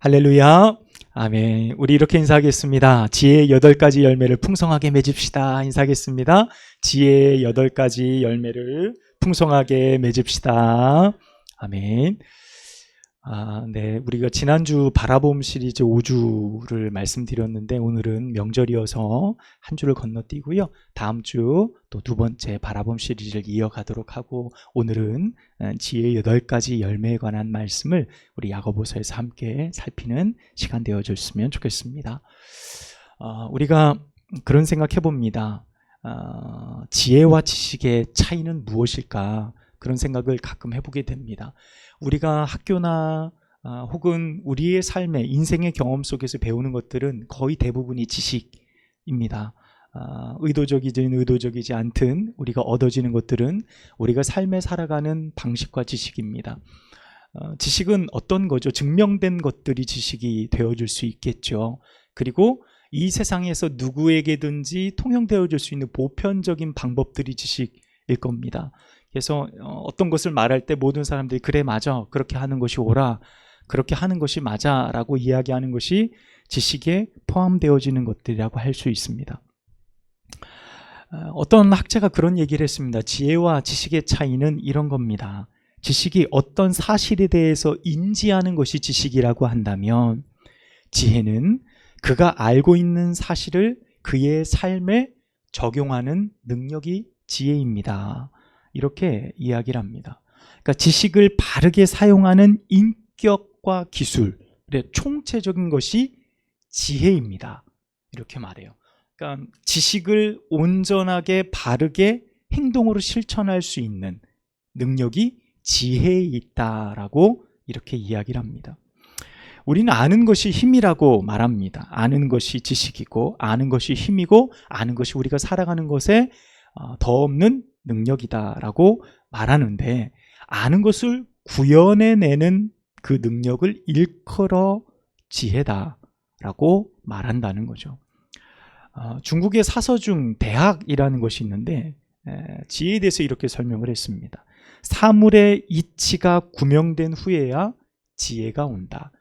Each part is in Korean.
할렐루야. 아멘. 우리 이렇게 인사하겠습니다. 지혜의 8가지 열매를 풍성하게 맺읍시다. 인사하겠습니다. 지혜의 8가지 열매를 풍성하게 맺읍시다. 아멘. 네. 우리가 지난주 바라봄 시리즈 5주를 말씀드렸는데 오늘은 명절이어서 한 주를 건너뛰고요. 다음 주 또 두 번째 바라봄 시리즈를 이어가도록 하고 오늘은 지혜의 8가지 열매에 관한 말씀을 우리 야고보서에서 함께 살피는 시간 되어줬으면 좋겠습니다. 우리가 그런 생각해 봅니다. 지혜와 지식의 차이는 무엇일까? 그런 생각을 가끔 해보게 됩니다. 우리가 학교나 혹은 우리의 삶의 인생의 경험 속에서 배우는 것들은 거의 대부분이 지식입니다. 의도적이든 의도적이지 않든 우리가 얻어지는 것들은 우리가 삶에 살아가는 방식과 지식입니다. 지식은 어떤 거죠? 증명된 것들이 지식이 되어줄 수 있겠죠. 그리고 이 세상에서 누구에게든지 통용되어줄 수 있는 보편적인 방법들이 지식일 겁니다. 그래서 어떤 것을 말할 때 모든 사람들이 그래 맞아, 그렇게 하는 것이 옳아, 그렇게 하는 것이 맞아 라고 이야기하는 것이 지식에 포함되어지는 것들이라고 할 수 있습니다. 어떤 학자가 그런 얘기를 했습니다. 지혜와 지식의 차이는 이런 겁니다. 지식이 어떤 사실에 대해서 인지하는 것이 지식이라고 한다면 지혜는 그가 알고 있는 사실을 그의 삶에 적용하는 능력이 지혜입니다. 이렇게 이야기를 합니다. 그러니까 지식을 바르게 사용하는 인격과 기술의 총체적인 것이 지혜입니다. 이렇게 말해요. 그러니까 지식을 온전하게 바르게 행동으로 실천할 수 있는 능력이 지혜에 있다라고 이렇게 이야기를 합니다. 우리는 아는 것이 힘이라고 말합니다. 아는 것이 지식이고 아는 것이 힘이고 아는 것이 우리가 살아가는 것에 더 없는 능력이다라고 말하는데 아는 것을 구현해내는 그 능력을 일컬어 지혜다라고 말한다는 거죠. 중국의 사서중 대학이라는 것이 있는데 지혜에 대해서 이렇게 설명을 했습니다. 사물의 이치가 구명된 후에야 지혜가 온다.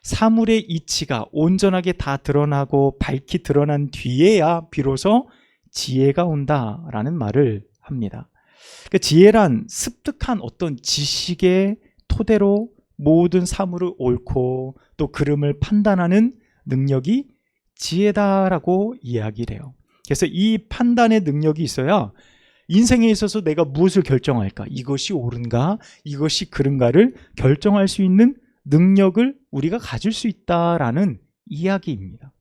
사물의 이치가 온전하게 다 드러나고 밝히 드러난 뒤에야 비로소 지혜가 온다라는 말을 합니다. 그러니까 지혜란 습득한 어떤 지식의 토대로 모든 사물을 옳고 또 그름을 판단하는 능력이 지혜다라고 이야기를 해요. 그래서 이 판단의 능력이 있어야 인생에 있어서 내가 무엇을 결정할까? 이것이 옳은가? 이것이 그른가를 결정할 수 있는 능력을 우리가 가질 수 있다라는 이야기입니다.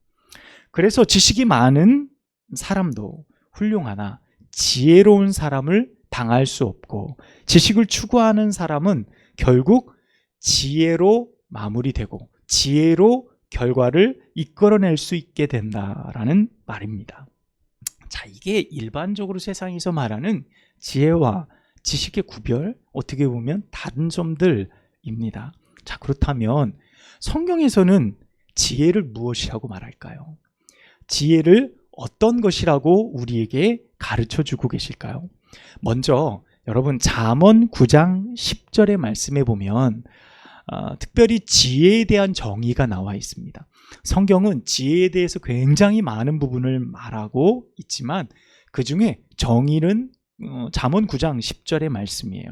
그래서 지식이 많은 사람도 훌륭하나 지혜로운 사람을 당할 수 없고 지식을 추구하는 사람은 결국 지혜로 마무리되고 지혜로 결과를 이끌어낼 수 있게 된다라는 말입니다. 자, 이게 일반적으로 세상에서 말하는 지혜와 지식의 구별, 어떻게 보면 다른 점들입니다. 자, 그렇다면 성경에서는 지혜를 무엇이라고 말할까요? 지혜를 어떤 것이라고 우리에게 가르쳐주고 계실까요? 먼저 여러분 잠언 9장 10절의 말씀에 보면 특별히 지혜에 대한 정의가 나와 있습니다. 성경은 지혜에 대해서 굉장히 많은 부분을 말하고 있지만 그 중에 정의는 잠언 9장 10절의 말씀이에요.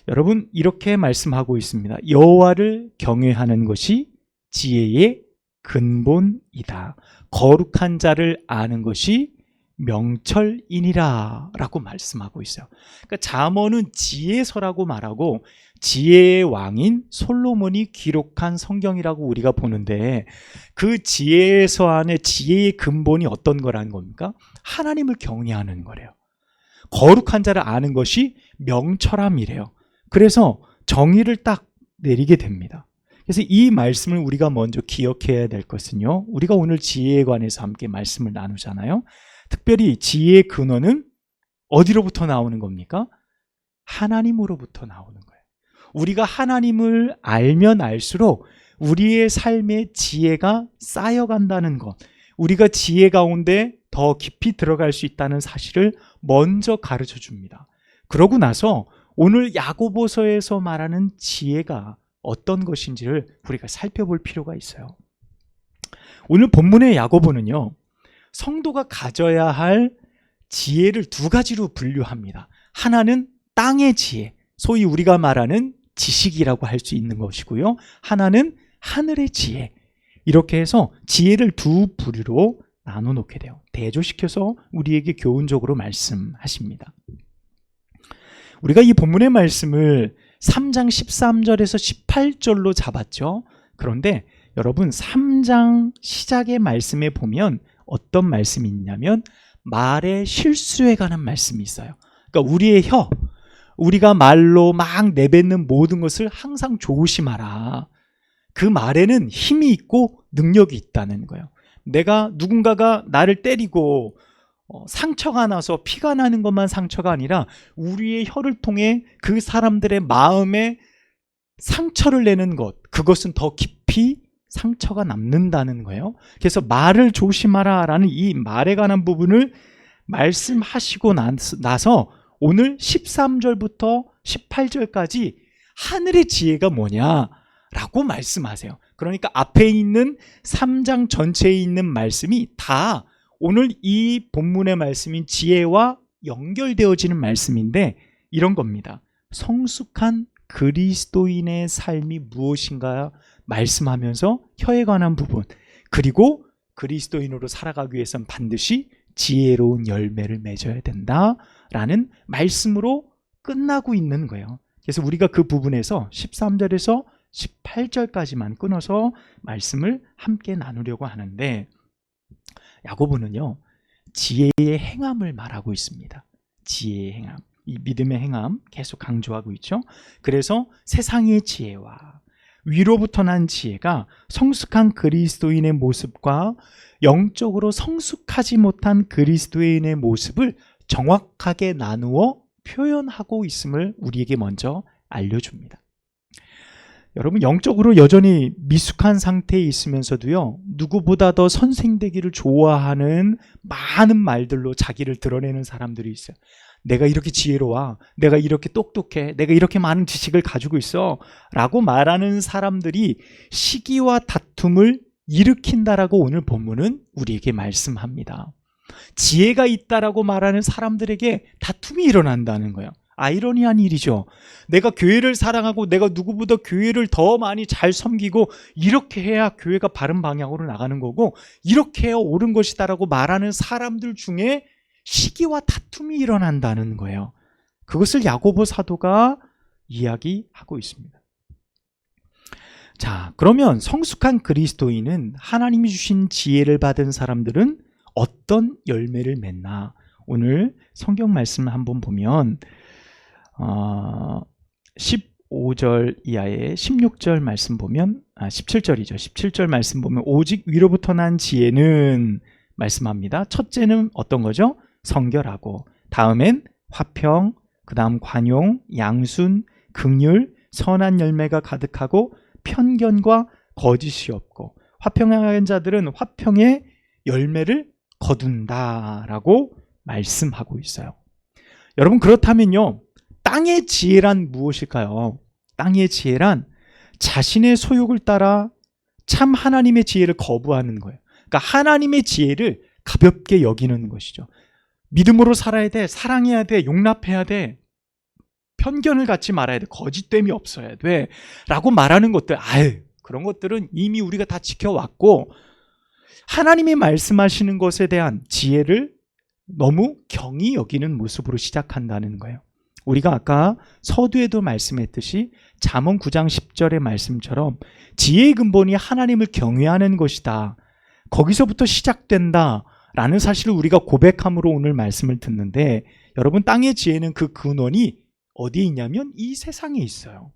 여러분 이렇게 말씀하고 있습니다. 여호와를 경외하는 것이 지혜의 근본이다. 거룩한 자를 아는 것이 명철이니라 라고 말씀하고 있어요. 그러니까 잠언은 지혜서라고 말하고 지혜의 왕인 솔로몬이 기록한 성경이라고 우리가 보는데 그 지혜서 안에 지혜의 근본이 어떤 거라는 겁니까? 하나님을 경외하는 거래요. 거룩한 자를 아는 것이 명철함이래요. 그래서 정의를 딱 내리게 됩니다. 그래서 이 말씀을 우리가 먼저 기억해야 될 것은요, 우리가 오늘 지혜에 관해서 함께 말씀을 나누잖아요. 특별히 지혜의 근원은 어디로부터 나오는 겁니까? 하나님으로부터 나오는 거예요. 우리가 하나님을 알면 알수록 우리의 삶에 지혜가 쌓여간다는 것, 우리가 지혜 가운데 더 깊이 들어갈 수 있다는 사실을 먼저 가르쳐 줍니다. 그러고 나서 오늘 야고보서에서 말하는 지혜가 어떤 것인지를 우리가 살펴볼 필요가 있어요. 오늘 본문의 야고보는요, 성도가 가져야 할 지혜를 두 가지로 분류합니다. 하나는 땅의 지혜, 소위 우리가 말하는 지식이라고 할 수 있는 것이고요. 하나는 하늘의 지혜. 이렇게 해서 지혜를 두 부류로 나눠 놓게 돼요. 대조시켜서 우리에게 교훈적으로 말씀하십니다. 우리가 이 본문의 말씀을 3장 13절에서 18절로 잡았죠. 그런데 여러분 3장 시작의 말씀에 보면 어떤 말씀이 있냐면 말의 실수에 관한 말씀이 있어요. 그러니까 우리의 우리가 말로 막 내뱉는 모든 것을 항상 조심하라. 그 말에는 힘이 있고 능력이 있다는 거예요. 누군가가 나를 때리고 상처가 나서 피가 나는 것만 상처가 아니라 우리의 혀를 통해 그 사람들의 마음에 상처를 내는 것, 그것은 더 깊이 상처가 남는다는 거예요. 그래서 말을 조심하라 라는 이 말에 관한 부분을 말씀하시고 나서 오늘 13절부터 18절까지 하늘의 지혜가 뭐냐라고 말씀하세요. 그러니까 앞에 있는 3장 전체에 있는 말씀이 다 오늘 이 본문의 말씀인 지혜와 연결되어지는 말씀인데 이런 겁니다. 성숙한 그리스도인의 삶이 무엇인가 말씀하면서 혀에 관한 부분, 그리고 그리스도인으로 살아가기 위해서는 반드시 지혜로운 열매를 맺어야 된다라는 말씀으로 끝나고 있는 거예요. 그래서 우리가 그 부분에서 13절에서 18절까지만 끊어서 말씀을 함께 나누려고 하는데, 야고보는요 지혜의 행함을 말하고 있습니다. 지혜의 행함, 이 믿음의 행함 계속 강조하고 있죠. 그래서 세상의 지혜와 위로부터 난 지혜가 성숙한 그리스도인의 모습과 영적으로 성숙하지 못한 그리스도인의 모습을 정확하게 나누어 표현하고 있음을 우리에게 먼저 알려줍니다. 여러분, 영적으로 여전히 미숙한 상태에 있으면서도요, 누구보다 더 선생되기를 좋아하는 많은 말들로 자기를 드러내는 사람들이 있어요. 내가 이렇게 지혜로워, 내가 이렇게 똑똑해, 내가 이렇게 많은 지식을 가지고 있어 라고 말하는 사람들이 시기와 다툼을 일으킨다라고 오늘 본문은 우리에게 말씀합니다. 지혜가 있다라고 말하는 사람들에게 다툼이 일어난다는 거예요. 아이러니한 일이죠. 내가 교회를 사랑하고 내가 누구보다 교회를 더 많이 잘 섬기고 이렇게 해야 교회가 바른 방향으로 나가는 거고 이렇게 해야 옳은 것이다라고 말하는 사람들 중에 시기와 다툼이 일어난다는 거예요. 그것을 야고보 사도가 이야기하고 있습니다. 자, 그러면 성숙한 그리스도인은 하나님이 주신 지혜를 받은 사람들은 어떤 열매를 맺나? 오늘 성경 말씀을 한번 보면 15절 이하의 16절 말씀 보면 17절이죠. 17절 말씀 보면 오직 위로부터 난 지혜는 말씀합니다. 첫째는 어떤 거죠? 성결하고, 다음엔 화평, 그 다음 관용, 양순, 긍휼, 선한 열매가 가득하고 편견과 거짓이 없고 화평한 자들은 화평의 열매를 거둔다라고 말씀하고 있어요. 여러분, 그렇다면요, 땅의 지혜란 무엇일까요? 땅의 지혜란 자신의 소욕을 따라 참 하나님의 지혜를 거부하는 거예요. 그러니까 하나님의 지혜를 가볍게 여기는 것이죠. 믿음으로 살아야 돼, 사랑해야 돼, 용납해야 돼, 편견을 갖지 말아야 돼, 거짓됨이 없어야 돼 라고 말하는 것들, 그런 것들은 이미 우리가 다 지켜왔고 하나님이 말씀하시는 것에 대한 지혜를 너무 경히 여기는 모습으로 시작한다는 거예요. 우리가 아까 서두에도 말씀했듯이 잠언 9장 10절의 말씀처럼 지혜의 근본이 하나님을 경외하는 것이다, 거기서부터 시작된다 라는 사실을 우리가 고백함으로 오늘 말씀을 듣는데, 여러분, 땅의 지혜는 그 근원이 어디에 있냐면 이 세상에 있어요.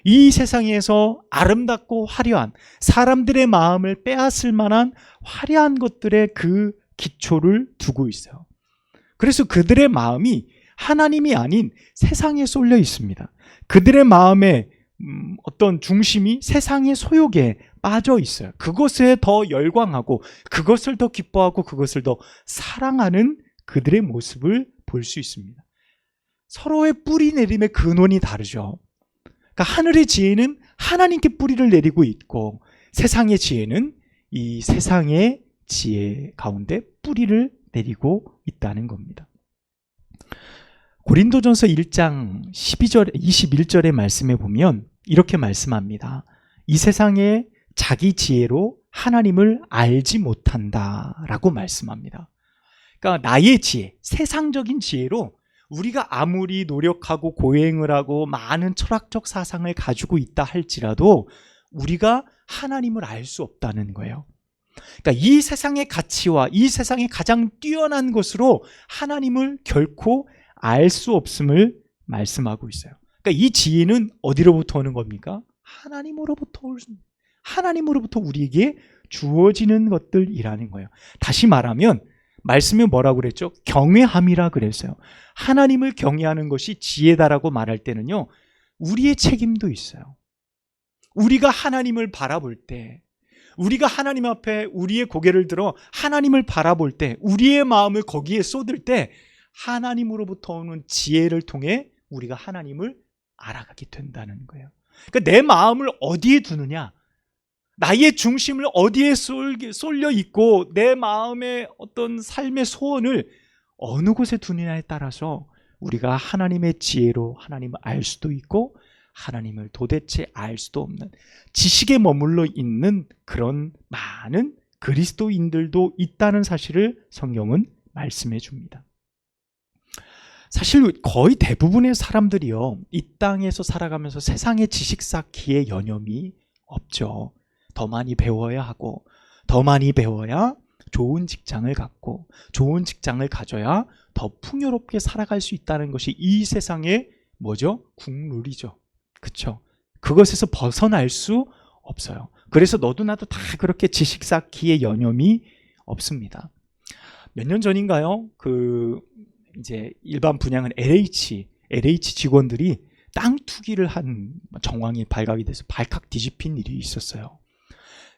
이 세상에서 아름답고 화려한, 사람들의 마음을 빼앗을 만한 화려한 것들의 그 기초를 두고 있어요. 그래서 그들의 마음이 하나님이 아닌 세상에 쏠려 있습니다. 그들의 마음의 어떤 중심이 세상의 소욕에 빠져 있어요. 그것에 더 열광하고 그것을 더 기뻐하고 그것을 더 사랑하는 그들의 모습을 볼 수 있습니다. 서로의 뿌리 내림의 근원이 다르죠. 그러니까 하늘의 지혜는 하나님께 뿌리를 내리고 있고, 세상의 지혜는 이 세상의 지혜 가운데 뿌리를 내리고 있다는 겁니다. 고린도전서 1장 12절, 21절의 말씀에 보면 이렇게 말씀합니다. 이 세상에 자기 지혜로 하나님을 알지 못한다라고 말씀합니다. 그러니까 나의 지혜, 세상적인 지혜로 우리가 아무리 노력하고 고행을 하고 많은 철학적 사상을 가지고 있다 할지라도 우리가 하나님을 알 수 없다는 거예요. 그러니까 이 세상의 가치와 이 세상의 가장 뛰어난 것으로 하나님을 결코 알 수 없음을 말씀하고 있어요. 그러니까 이 지혜는 어디로부터 오는 겁니까? 하나님으로부터 우리에게 주어지는 것들이라는 거예요. 다시 말하면 말씀에 뭐라고 그랬죠? 경외함이라 그랬어요. 하나님을 경외하는 것이 지혜다라고 말할 때는요, 우리의 책임도 있어요. 우리가 하나님을 바라볼 때, 우리가 하나님 앞에 우리의 고개를 들어 하나님을 바라볼 때, 우리의 마음을 거기에 쏟을 때 하나님으로부터 오는 지혜를 통해 우리가 하나님을 알아가게 된다는 거예요. 그러니까 내 마음을 어디에 두느냐, 나의 중심을 어디에 쏠려 있고 내 마음의 어떤 삶의 소원을 어느 곳에 두느냐에 따라서 우리가 하나님의 지혜로 하나님을 알 수도 있고 하나님을 도대체 알 수도 없는 지식에 머물러 있는 그런 많은 그리스도인들도 있다는 사실을 성경은 말씀해 줍니다. 사실 거의 대부분의 사람들이요, 이 땅에서 살아가면서 세상의 지식 쌓기에 여념이 없죠. 더 많이 배워야 하고, 더 많이 배워야 좋은 직장을 갖고, 좋은 직장을 가져야 더 풍요롭게 살아갈 수 있다는 것이 이 세상의 뭐죠? 국룰이죠. 그렇죠? 그것에서 벗어날 수 없어요. 그래서 너도 나도 다 그렇게 지식 쌓기에 여념이 없습니다. 몇 년 전인가요? 이제 일반 분양은 LH 직원들이 땅 투기를 한 정황이 발각이 돼서 발칵 뒤집힌 일이 있었어요.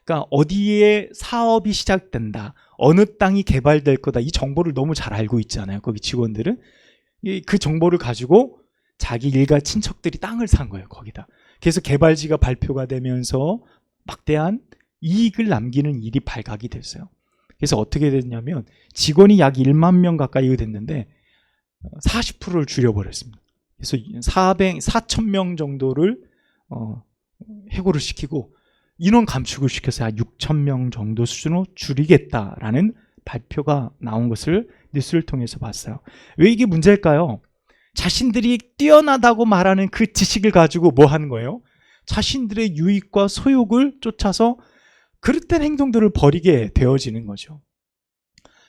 그러니까 어디에 사업이 시작된다, 어느 땅이 개발될 거다, 이 정보를 너무 잘 알고 있잖아요. 거기 직원들은 그 정보를 가지고 자기 일가 친척들이 땅을 산 거예요, 거기다. 그래서 개발지가 발표가 되면서 막대한 이익을 남기는 일이 발각이 됐어요. 그래서 어떻게 됐냐면 직원이 약 1만 명 가까이 됐는데 40%를 줄여버렸습니다. 그래서 4,000명 정도를 해고를 시키고 인원 감축을 시켜서 한 6,000명 정도 수준으로 줄이겠다라는 발표가 나온 것을 뉴스를 통해서 봤어요. 왜 이게 문제일까요? 자신들이 뛰어나다고 말하는 그 지식을 가지고 뭐 하는 거예요? 자신들의 유익과 소욕을 쫓아서 그릇된 행동들을 벌이게 되어지는 거죠.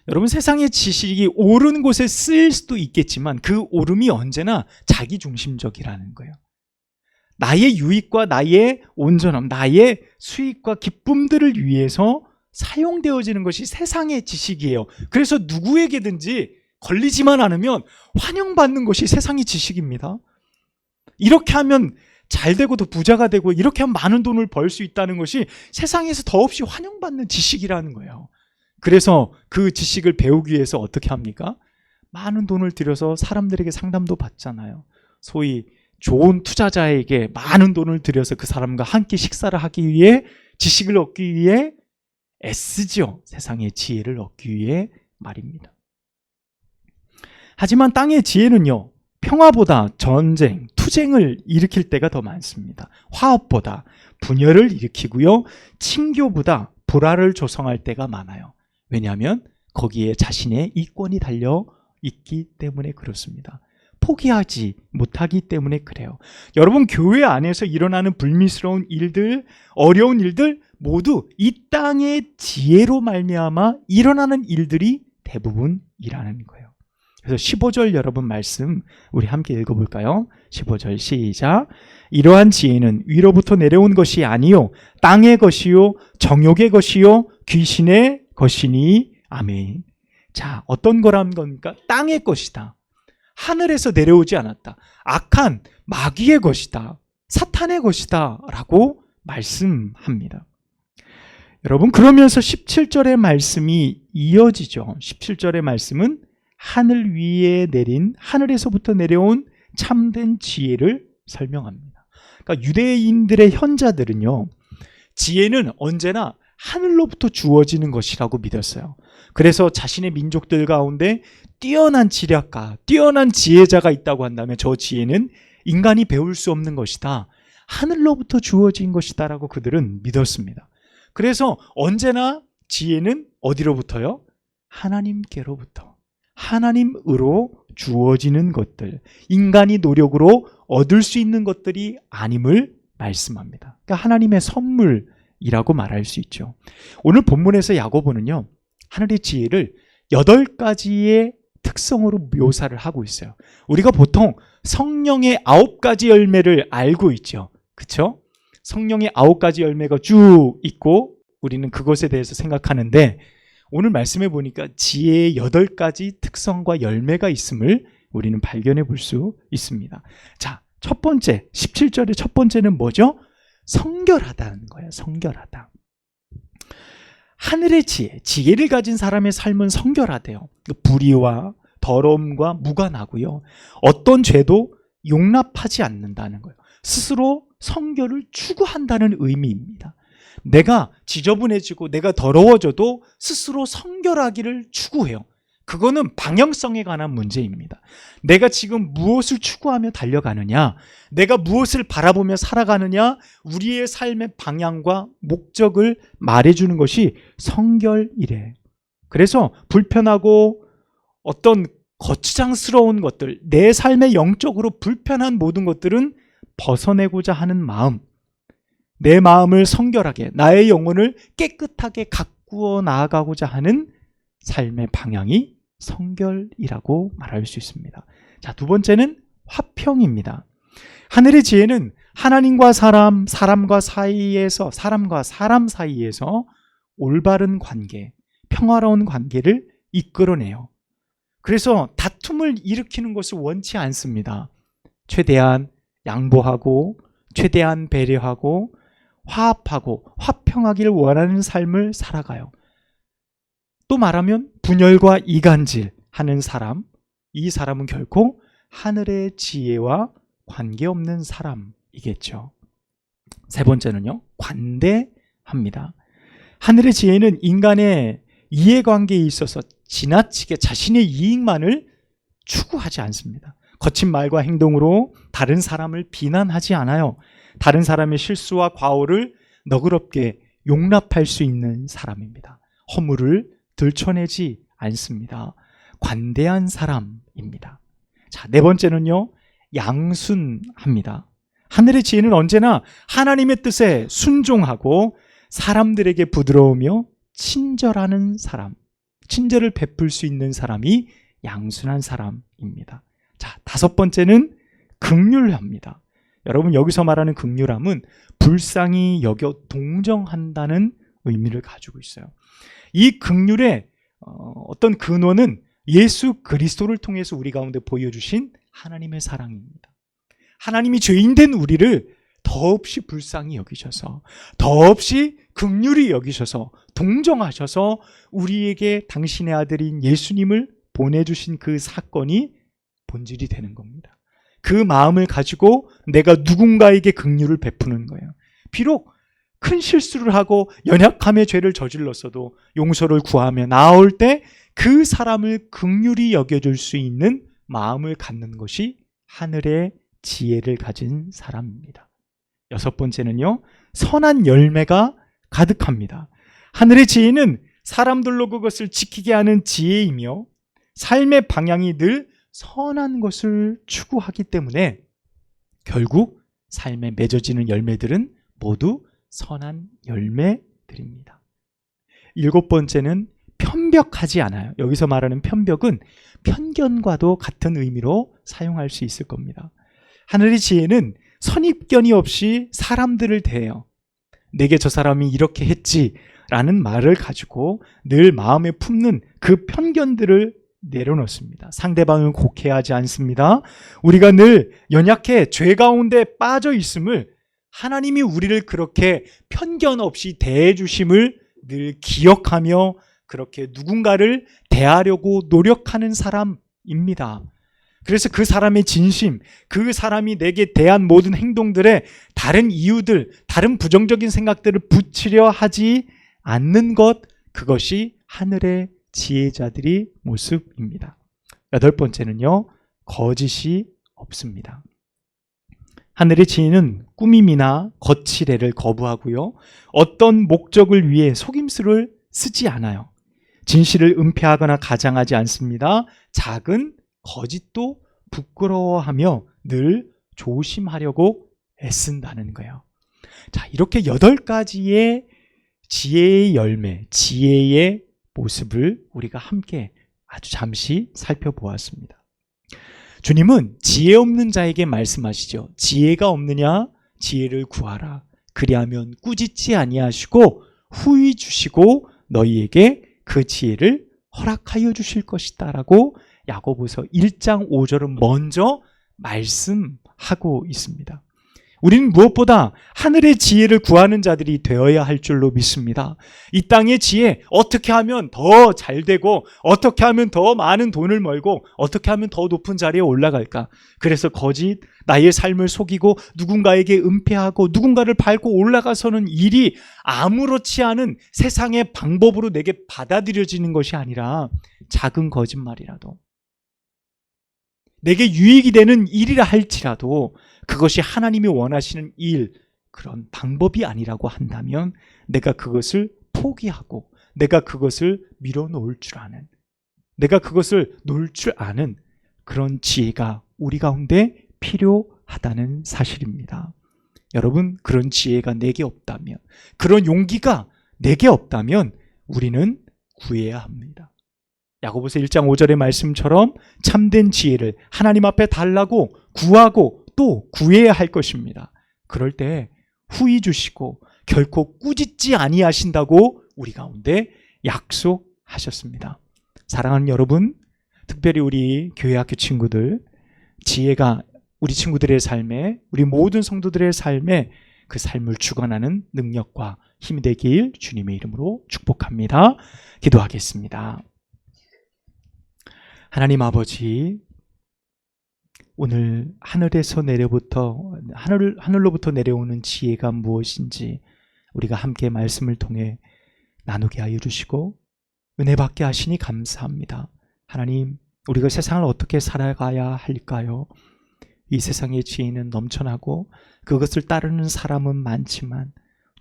여러분, 세상의 지식이 옳은 곳에 쓰일 수도 있겠지만 그 옳음이 언제나 자기중심적이라는 거예요. 나의 유익과 나의 온전함, 나의 수익과 기쁨들을 위해서 사용되어지는 것이 세상의 지식이에요. 그래서 누구에게든지 걸리지만 않으면 환영받는 것이 세상의 지식입니다. 이렇게 하면 잘 되고 더 부자가 되고 이렇게 하면 많은 돈을 벌 수 있다는 것이 세상에서 더없이 환영받는 지식이라는 거예요. 그래서 그 지식을 배우기 위해서 어떻게 합니까? 많은 돈을 들여서 사람들에게 상담도 받잖아요. 소위 좋은 투자자에게 많은 돈을 들여서 그 사람과 함께 식사를 하기 위해, 지식을 얻기 위해 애쓰죠. 세상의 지혜를 얻기 위해 말입니다. 하지만 땅의 지혜는요, 평화보다 전쟁, 투쟁을 일으킬 때가 더 많습니다. 화업보다 분열을 일으키고요, 친교보다 불화를 조성할 때가 많아요. 왜냐하면 거기에 자신의 이권이 달려 있기 때문에 그렇습니다. 포기하지 못하기 때문에 그래요. 여러분, 교회 안에서 일어나는 불미스러운 일들, 어려운 일들 모두 이 땅의 지혜로 말미암아 일어나는 일들이 대부분이라는 거예요. 그래서 15절 여러분 말씀 우리 함께 읽어볼까요? 15절 시작. 이러한 지혜는 위로부터 내려온 것이 아니요 땅의 것이요 정욕의 것이요 귀신의 것이니. 아멘. 자, 어떤 거란 겁니까? 땅의 것이다. 하늘에서 내려오지 않았다. 악한 마귀의 것이다. 사탄의 것이다 라고 말씀합니다. 여러분, 그러면서 17절의 말씀이 이어지죠. 17절의 말씀은 하늘 위에 내린, 하늘에서부터 내려온 참된 지혜를 설명합니다. 그러니까 유대인들의 현자들은요, 지혜는 언제나 하늘로부터 주어지는 것이라고 믿었어요. 그래서 자신의 민족들 가운데 뛰어난 지략가, 뛰어난 지혜자가 있다고 한다면 저 지혜는 인간이 배울 수 없는 것이다, 하늘로부터 주어진 것이다 라고 그들은 믿었습니다. 그래서 언제나 지혜는 어디로부터요? 하나님께로부터, 하나님으로 주어지는 것들, 인간이 노력으로 얻을 수 있는 것들이 아님을 말씀합니다. 그러니까 하나님의 선물이라고 말할 수 있죠. 오늘 본문에서 야고보는요, 하늘의 지혜를 8가지의 특성으로 묘사를 하고 있어요. 우리가 보통 성령의 9가지 열매를 알고 있죠. 그렇죠? 성령의 9가지 열매가 쭉 있고 우리는 그것에 대해서 생각하는데, 오늘 말씀해 보니까 지혜의 8가지 특성과 열매가 있음을 우리는 발견해 볼 수 있습니다. 자, 첫 번째, 17절의 첫 번째는 뭐죠? 성결하다는 거예요. 성결하다. 하늘의 지혜, 지혜를 가진 사람의 삶은 성결하대요. 불의와 더러움과 무관하고요, 어떤 죄도 용납하지 않는다는 거예요. 스스로 성결을 추구한다는 의미입니다. 내가 지저분해지고 내가 더러워져도 스스로 성결하기를 추구해요. 그거는 방향성에 관한 문제입니다. 내가 지금 무엇을 추구하며 달려가느냐, 내가 무엇을 바라보며 살아가느냐, 우리의 삶의 방향과 목적을 말해주는 것이 성결이래. 그래서 불편하고 어떤 거추장스러운 것들, 내 삶의 영적으로 불편한 모든 것들은 벗어내고자 하는 마음, 내 마음을 성결하게, 나의 영혼을 깨끗하게 가꾸어 나아가고자 하는 삶의 방향이 성결이라고 말할 수 있습니다. 자, 두 번째는 화평입니다. 하늘의 지혜는 하나님과 사람, 사람과 사람 사이에서 올바른 관계, 평화로운 관계를 이끌어내요. 그래서 다툼을 일으키는 것을 원치 않습니다. 최대한 양보하고, 최대한 배려하고, 화합하고 화평하기를 원하는 삶을 살아가요. 또 말하면 분열과 이간질하는 사람, 이 사람은 결코 하늘의 지혜와 관계없는 사람이겠죠. 세 번째는요, 관대합니다. 하늘의 지혜는 인간의 이해관계에 있어서 지나치게 자신의 이익만을 추구하지 않습니다. 거친 말과 행동으로 다른 사람을 비난하지 않아요. 다른 사람의 실수와 과오를 너그럽게 용납할 수 있는 사람입니다. 허물을 들춰내지 않습니다. 관대한 사람입니다. 자, 네 번째는요, 양순합니다. 하늘의 지혜는 언제나 하나님의 뜻에 순종하고 사람들에게 부드러우며 친절하는 사람, 친절을 베풀 수 있는 사람이 양순한 사람입니다. 자, 다섯 번째는 긍휼합니다. 여러분, 여기서 말하는 긍휼함은 불쌍히 여겨 동정한다는 의미를 가지고 있어요. 이 긍휼의 어떤 근원은 예수 그리스도를 통해서 우리 가운데 보여주신 하나님의 사랑입니다. 하나님이 죄인된 우리를 더없이 불쌍히 여기셔서, 더없이 긍휼히 여기셔서, 동정하셔서 우리에게 당신의 아들인 예수님을 보내주신 그 사건이 본질이 되는 겁니다. 그 마음을 가지고 내가 누군가에게 긍휼을 베푸는 거예요. 비록 큰 실수를 하고 연약함의 죄를 저질렀어도 용서를 구하며 나아올 때 그 사람을 긍휼히 여겨줄 수 있는 마음을 갖는 것이 하늘의 지혜를 가진 사람입니다. 여섯 번째는요, 선한 열매가 가득합니다. 하늘의 지혜는 사람들로 그것을 지키게 하는 지혜이며 삶의 방향이 늘 선한 것을 추구하기 때문에 결국 삶에 맺어지는 열매들은 모두 선한 열매들입니다. 일곱 번째는 편벽하지 않아요. 여기서 말하는 편벽은 편견과도 같은 의미로 사용할 수 있을 겁니다. 하늘의 지혜는 선입견이 없이 사람들을 대해요. 내게 저 사람이 이렇게 했지 라는 말을 가지고 늘 마음에 품는 그 편견들을 내려놓습니다. 상대방을 곡해하지 않습니다. 우리가 늘 연약해 죄 가운데 빠져 있음을, 하나님이 우리를 그렇게 편견 없이 대해 주심을 늘 기억하며 그렇게 누군가를 대하려고 노력하는 사람입니다. 그래서 그 사람의 진심, 그 사람이 내게 대한 모든 행동들에 다른 이유들, 다른 부정적인 생각들을 붙이려 하지 않는 것, 그것이 하늘의 지혜자들의 모습입니다. 8번째는요, 거짓이 없습니다. 하늘의 지혜는 꾸밈이나 거칠애를 거부하고요, 어떤 목적을 위해 속임수를 쓰지 않아요. 진실을 은폐하거나 가장하지 않습니다. 작은 거짓도 부끄러워하며 늘 조심하려고 애쓴다는 거예요. 자, 이렇게 8가지의 지혜의 열매, 지혜의 모습을 우리가 함께 아주 잠시 살펴보았습니다. 주님은 지혜 없는 자에게 말씀하시죠. 지혜가 없느냐? 지혜를 구하라. 그리하면 꾸짖지 아니하시고 후히 주시고 너희에게 그 지혜를 허락하여 주실 것이다 라고 야고보서 1장 5절은 먼저 말씀하고 있습니다. 우리는 무엇보다 하늘의 지혜를 구하는 자들이 되어야 할 줄로 믿습니다. 이 땅의 지혜, 어떻게 하면 더 잘 되고, 어떻게 하면 더 많은 돈을 벌고, 어떻게 하면 더 높은 자리에 올라갈까? 그래서 거짓, 나의 삶을 속이고 누군가에게 은폐하고 누군가를 밟고 올라가서는 일이 아무렇지 않은 세상의 방법으로 내게 받아들여지는 것이 아니라 작은 거짓말이라도, 내게 유익이 되는 일이라 할지라도 그것이 하나님이 원하시는 일, 그런 방법이 아니라고 한다면 내가 그것을 포기하고 내가 그것을 밀어놓을 줄 아는, 내가 그것을 놓을 줄 아는 그런 지혜가 우리 가운데 필요하다는 사실입니다. 여러분, 그런 지혜가 내게 없다면, 그런 용기가 내게 없다면 우리는 구해야 합니다. 야고보서 1장 5절의 말씀처럼 참된 지혜를 하나님 앞에 달라고 구하고 또 구해야 할 것입니다. 그럴 때 후히 주시고 결코 꾸짖지 아니하신다고 우리 가운데 약속하셨습니다. 사랑하는 여러분, 특별히 우리 교회학교 친구들, 지혜가 우리 친구들의 삶에, 우리 모든 성도들의 삶에 그 삶을 주관하는 능력과 힘이 되길 주님의 이름으로 축복합니다. 기도하겠습니다. 하나님 아버지, 오늘 하늘로부터 내려오는 지혜가 무엇인지 우리가 함께 말씀을 통해 나누게 하여 주시고 은혜 받게 하시니 감사합니다. 하나님, 우리가 세상을 어떻게 살아가야 할까요? 이 세상의 지혜는 넘쳐나고 그것을 따르는 사람은 많지만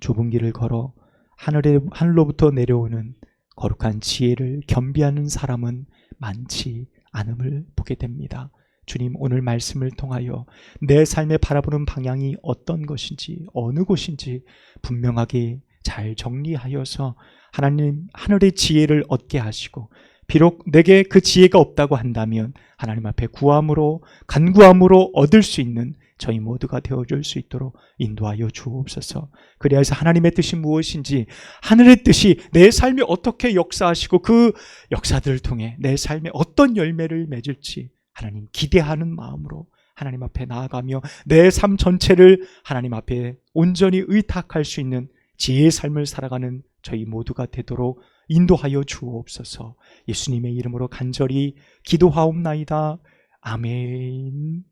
좁은 길을 걸어 하늘로부터 내려오는 거룩한 지혜를 겸비하는 사람은 많지 않음을 보게 됩니다. 주님, 오늘 말씀을 통하여 내 삶에 바라보는 방향이 어떤 것인지, 어느 곳인지 분명하게 잘 정리하여서 하나님 하늘의 지혜를 얻게 하시고, 비록 내게 그 지혜가 없다고 한다면 하나님 앞에 구함으로, 간구함으로 얻을 수 있는 저희 모두가 되어줄 수 있도록 인도하여 주옵소서. 그리하여서 하나님의 뜻이 무엇인지, 하늘의 뜻이 내 삶에 어떻게 역사하시고 그 역사들을 통해 내 삶에 어떤 열매를 맺을지 하나님 기대하는 마음으로 하나님 앞에 나아가며 내 삶 전체를 하나님 앞에 온전히 의탁할 수 있는 지혜의 삶을 살아가는 저희 모두가 되도록 인도하여 주옵소서. 예수님의 이름으로 간절히 기도하옵나이다. 아멘.